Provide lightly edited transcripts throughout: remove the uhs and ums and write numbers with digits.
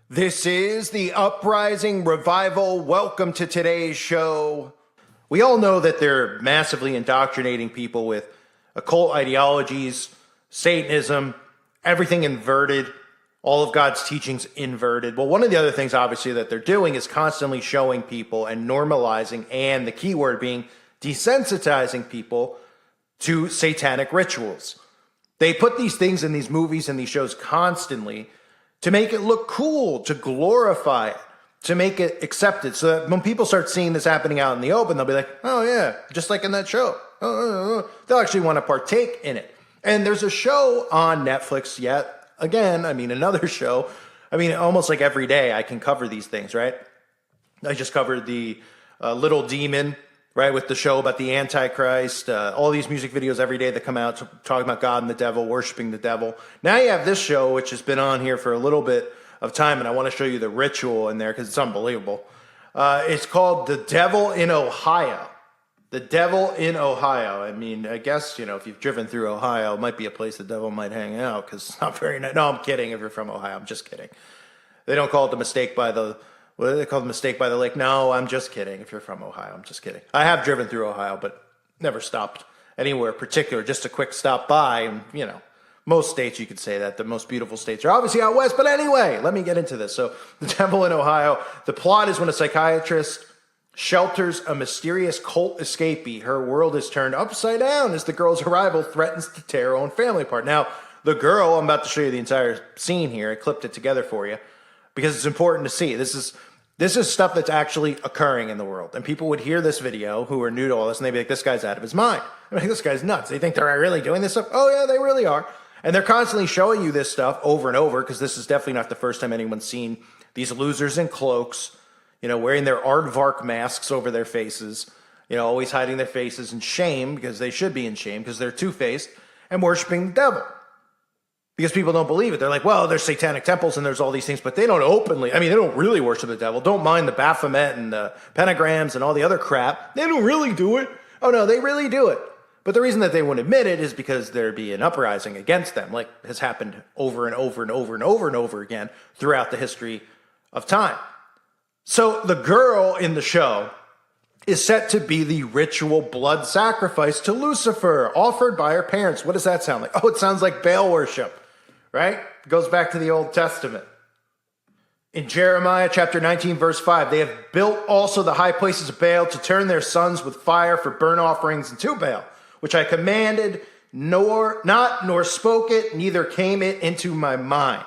This is the Uprising Revival. Welcome to today's show. We all know that they're massively indoctrinating people with occult ideologies, Satanism, everything inverted, all of God's teachings inverted. Well, one of the other things, obviously, that they're doing is constantly showing people and normalizing, and the key word being desensitizing people to satanic rituals. They put these things in these movies and these shows constantly to make it look cool, to glorify it, to make it accepted. So that when people start seeing this happening out in the open, they'll be like, oh yeah, just like in that show. They'll actually want to partake in it. And there's a show on Netflix yet again, another show. Almost like every day I can cover these things, right? I just covered the Little Demon, right, with the show about the Antichrist, all these music videos every day that come out talking about God and the devil, worshiping the devil. Now you have this show, which has been on here for a little bit of time, and I want to show you the ritual in there because it's unbelievable. It's called The Devil in Ohio. The Devil in Ohio. I guess, if you've driven through Ohio, it might be a place the devil might hang out because it's not very nice. No, I'm kidding if you're from Ohio. I'm just kidding. They don't call it the mistake by the... What do they call the mistake by the lake? No, I'm just kidding. If you're from Ohio, I'm just kidding. I have driven through Ohio, but never stopped anywhere particular. Just a quick stop by. And, most states you could say that. The most beautiful states are obviously out west. But anyway, let me get into this. So The Devil in Ohio. The plot is when a psychiatrist shelters a mysterious cult escapee. Her world is turned upside down as the girl's arrival threatens to tear her own family apart. Now, the girl, I'm about to show you the entire scene here. I clipped it together for you because it's important to see. This is stuff that's actually occurring in the world. And people would hear this video who are new to all this, and they'd be like, this guy's out of his mind. This guy's nuts. They think they're really doing this stuff? Oh, yeah, they really are. And they're constantly showing you this stuff over and over because this is definitely not the first time anyone's seen these losers in cloaks, wearing their aardvark masks over their faces, always hiding their faces in shame because they should be in shame because they're two-faced and worshiping the devil. Because people don't believe it. They're like, well, there's satanic temples and there's all these things, but they don't openly, they don't really worship the devil. Don't mind the Baphomet and the pentagrams and all the other crap. They don't really do it. Oh no, they really do it. But the reason that they won't admit it is because there'd be an uprising against them, like has happened over and over and over and over and over again throughout the history of time. So the girl in the show is set to be the ritual blood sacrifice to Lucifer offered by her parents. What does that sound like? Oh, it sounds like Baal worship. Right? It goes back to the Old Testament. In Jeremiah chapter 19, verse 5, they have built also the high places of Baal to turn their sons with fire for burnt offerings unto Baal, which I commanded, nor spoke it, neither came it into my mind.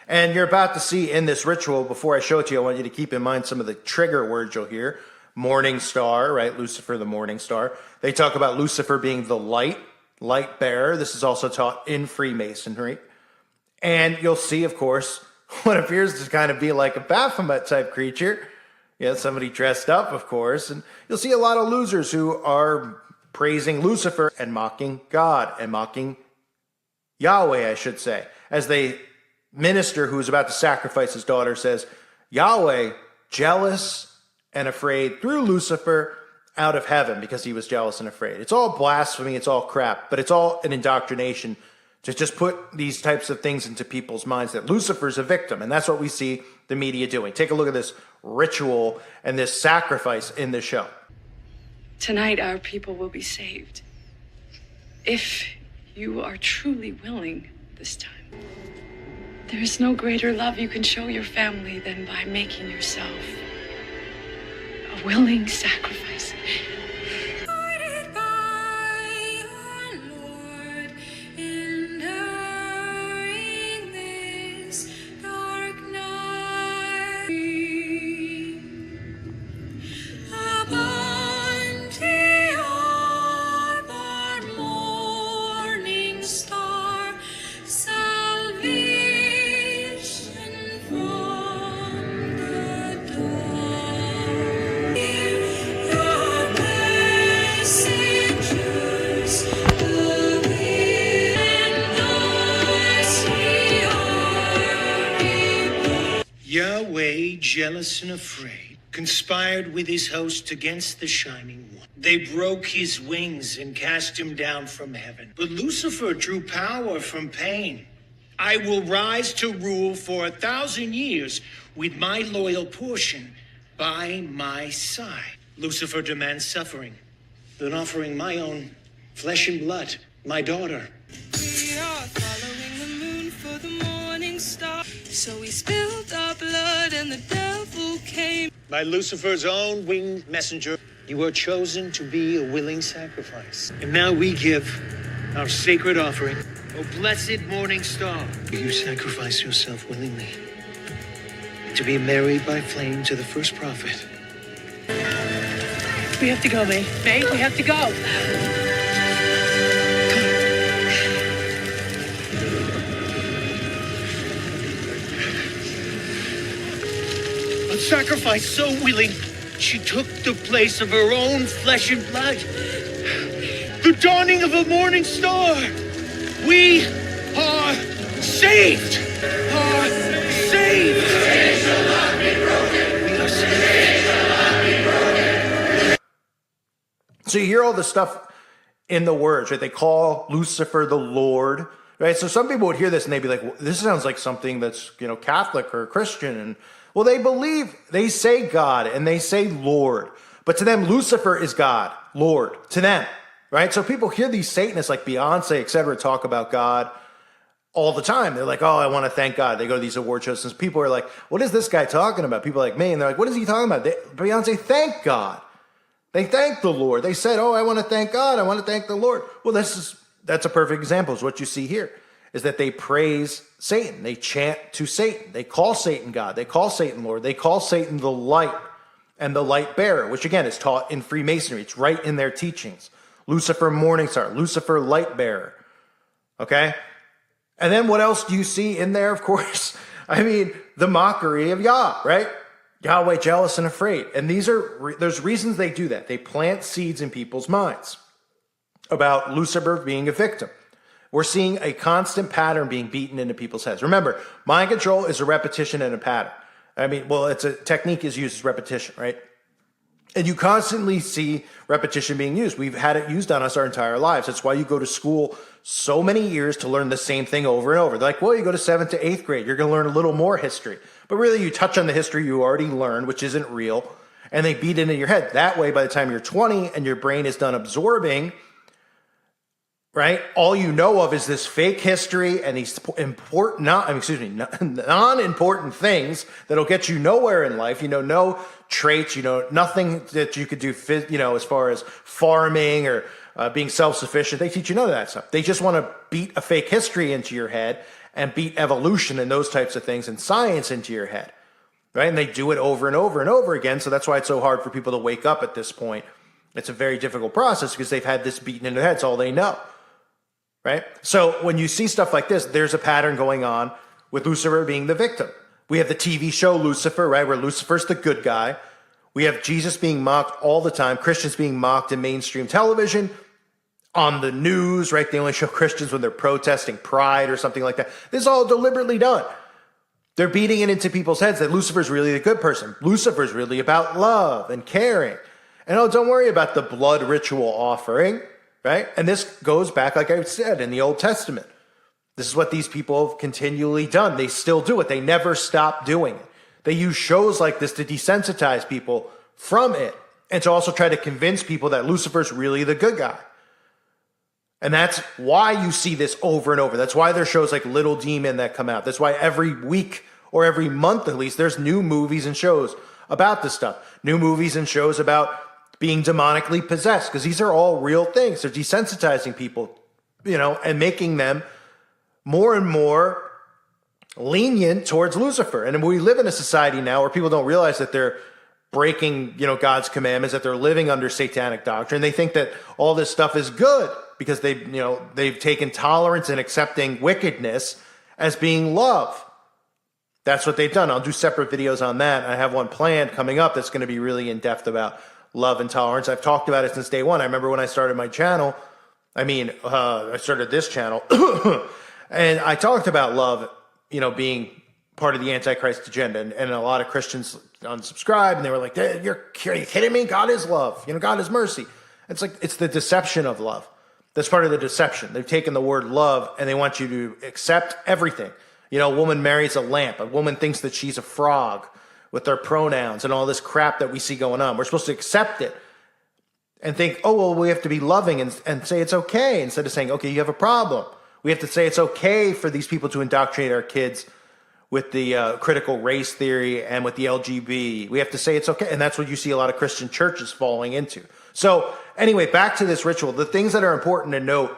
And you're about to see in this ritual, before I show it to you, I want you to keep in mind some of the trigger words you'll hear. Morning star, right? Lucifer, the morning star. They talk about Lucifer being the light bearer. This is also taught in Freemasonry. And you'll see, of course, what appears to kind of be like a Baphomet type creature. Somebody dressed up, of course. And you'll see a lot of losers who are praising Lucifer and mocking God and mocking Yahweh, I should say. As the minister who's about to sacrifice his daughter says, Yahweh, jealous and afraid, threw Lucifer out of heaven because he was jealous and afraid. It's all blasphemy. It's all crap. But it's all an indoctrination to just put these types of things into people's minds that Lucifer's a victim. And that's what we see the media doing. Take a look at this ritual and this sacrifice in the show. Tonight, our people will be saved. If you are truly willing this time. There is no greater love you can show your family than by making yourself a willing sacrifice. Yahweh, jealous and afraid, conspired with his host against the Shining One. They broke his wings and cast him down from heaven. But Lucifer drew power from pain I will rise to rule for 1,000 years with my loyal portion by my side. Lucifer demands suffering, then offering my own flesh and blood, my daughter. We are following the moon for the morning star. So we spilled our blood and the devil came. By Lucifer's own winged messenger, you are chosen to be a willing sacrifice. And now we give our sacred offering. O blessed morning star, you sacrifice yourself willingly to be married by flame to the first prophet. We have to go, May. May, we have to go. A sacrifice so willing, she took the place of her own flesh and blood. The dawning of a morning star. We are saved. Are saved. It shall not be broken. We are saved. It shall not be broken. So you hear all this stuff in the words, right? They call Lucifer the Lord, right? So some people would hear this and they'd be like, well, this sounds like something that's, Catholic or Christian. And well, they say God and they say Lord, but to them, Lucifer is God, Lord, to them, right? So people hear these Satanists like Beyonce, et cetera, talk about God all the time. They're like, oh, I want to thank God. They go to these award shows and people are like, what is this guy talking about? People are like me, and they're like, what is he talking about? Beyonce thanked God. They thanked the Lord. They said, oh, I want to thank God. I want to thank the Lord. Well, that's a perfect example is what you see here, is that they praise Satan. They chant to Satan. They call Satan God. They call Satan Lord. They call Satan the light and the light bearer, which again is taught in Freemasonry. It's right in their teachings. Lucifer Morningstar, Lucifer light bearer. Okay? And then what else do you see in there? Of course, the mockery of Yah, right? Yahweh, jealous and afraid. And there's reasons they do that. They plant seeds in people's minds about Lucifer being a victim. We're seeing a constant pattern being beaten into people's heads. Remember, mind control is a repetition and a pattern. It's a technique is used as repetition, right? And you constantly see repetition being used. We've had it used on us our entire lives. That's why you go to school so many years to learn the same thing over and over. They're like, well, you go to 7th to 8th grade, you're going to learn a little more history. But really, you touch on the history you already learned, which isn't real, and they beat it into your head. That way, by the time you're 20 and your brain is done absorbing, right, all you know of is this fake history and these non-important things that'll get you nowhere in life. No traits, nothing that you could do, as far as farming or being self-sufficient. They teach you none of that stuff. They just want to beat a fake history into your head and beat evolution and those types of things and science into your head, right? And they do it over and over and over again. So that's why it's so hard for people to wake up at this point. It's a very difficult process because they've had this beaten into their heads. All they know, right? So when you see stuff like this, there's a pattern going on with Lucifer being the victim. We have the TV show Lucifer, right, where Lucifer's the good guy. We have Jesus being mocked all the time, Christians being mocked in mainstream television, on the news, right? They only show Christians when they're protesting pride or something like that. This is all deliberately done. They're beating it into people's heads that Lucifer's really the good person. Lucifer's really about love and caring. And oh, don't worry about the blood ritual offering, right? And this goes back, like I said, in the Old Testament. This is what these people have continually done. They still do it. They never stop doing it. They use shows like this to desensitize people from it and to also try to convince people that Lucifer's really the good guy. And that's why you see this over and over. That's why there's shows like Little Demon that come out. That's why every week or every month at least, there's new movies and shows about this stuff. New movies and shows about being demonically possessed, because these are all real things. They're desensitizing people, and making them more and more lenient towards Lucifer. And we live in a society now where people don't realize that they're breaking, God's commandments, that they're living under satanic doctrine. They think that all this stuff is good because they've taken tolerance and accepting wickedness as being love. That's what they've done. I'll do separate videos on that. I have one planned coming up that's going to be really in depth about love and tolerance. I've talked about it since day one. I remember when I started my channel, I started this channel and I talked about love, being part of the Antichrist agenda. And a lot of Christians unsubscribed and they were like, are you kidding me? God is love. God is mercy. It's like, it's the deception of love. That's part of the deception. They've taken the word love and they want you to accept everything. You know, a woman marries a lamp. A woman thinks that she's a frog with their pronouns and all this crap that we see going on. We're supposed to accept it and think, oh, well, we have to be loving and say it's okay, instead of saying, okay, you have a problem. We have to say it's okay for these people to indoctrinate our kids with the critical race theory and with the LGB. We have to say it's okay. And that's what you see a lot of Christian churches falling into. So anyway, back to this ritual, the things that are important to note.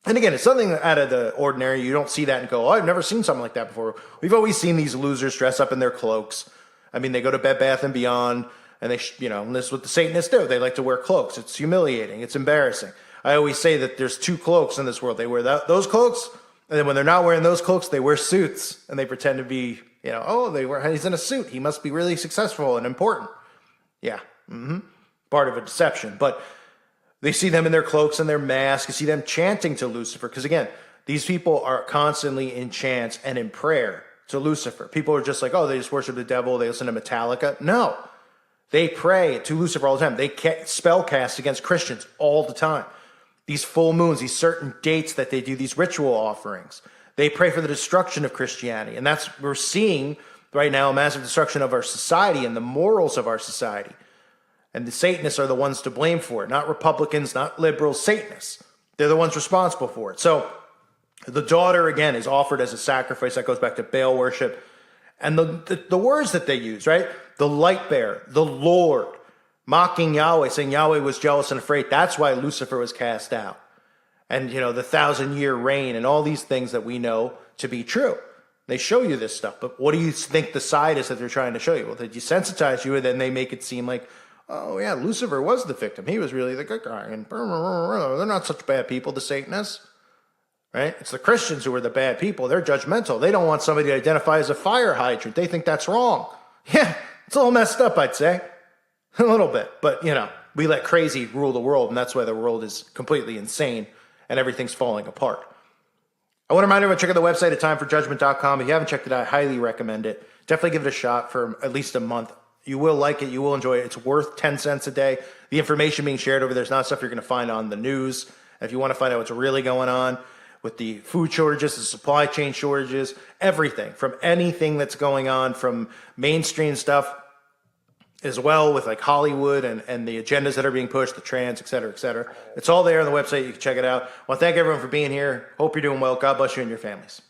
And again, it's something out of the ordinary. You don't see that and go, oh, I've never seen something like that before. We've always seen these losers dress up in their cloaks. I mean, they go to Bed Bath & Beyond, and they, and this is what the Satanists do. They like to wear cloaks. It's humiliating. It's embarrassing. I always say that there's two cloaks in this world. They wear those cloaks, and then when they're not wearing those cloaks, they wear suits, and they pretend to be, he's in a suit. He must be really successful and important. Yeah, part of a deception. But they see them in their cloaks and their masks. You see them chanting to Lucifer. Because again, these people are constantly in chants and in prayer to Lucifer. People are just like, oh, they just worship the devil. They listen to Metallica. No, they pray to Lucifer all the time. They spell cast against Christians all the time. These full moons, these certain dates that they do, these ritual offerings. They pray for the destruction of Christianity. And we're seeing right now a massive destruction of our society and the morals of our society. And the Satanists are the ones to blame for it, not Republicans, not liberals, Satanists. They're the ones responsible for it. So the daughter, again, is offered as a sacrifice. That goes back to Baal worship. And the words that they use, right? The light bearer, the Lord, mocking Yahweh, saying Yahweh was jealous and afraid. That's why Lucifer was cast out. And, the 1,000-year reign and all these things that we know to be true. They show you this stuff. But what do you think the side is that they're trying to show you? Well, they desensitize you, and then they make it seem like, oh, yeah, Lucifer was the victim. He was really the good guy. And they're not such bad people, the Satanists. Right? It's the Christians who are the bad people. They're judgmental. They don't want somebody to identify as a fire hydrant. They think that's wrong. Yeah, it's a little messed up, I'd say. A little bit. But, we let crazy rule the world, and that's why the world is completely insane and everything's falling apart. I want to remind everyone, check out the website at timeforjudgment.com. If you haven't checked it out, I highly recommend it. Definitely give it a shot for at least a month. You will like it. You will enjoy it. It's worth 10 cents a day. The information being shared over there is not stuff you're going to find on the news. If you want to find out what's really going on with the food shortages, the supply chain shortages, everything from anything that's going on from mainstream stuff as well with like Hollywood and the agendas that are being pushed, the trans, et cetera, et cetera. It's all there on the website. You can check it out. I want to thank everyone for being here. Hope you're doing well. God bless you and your families.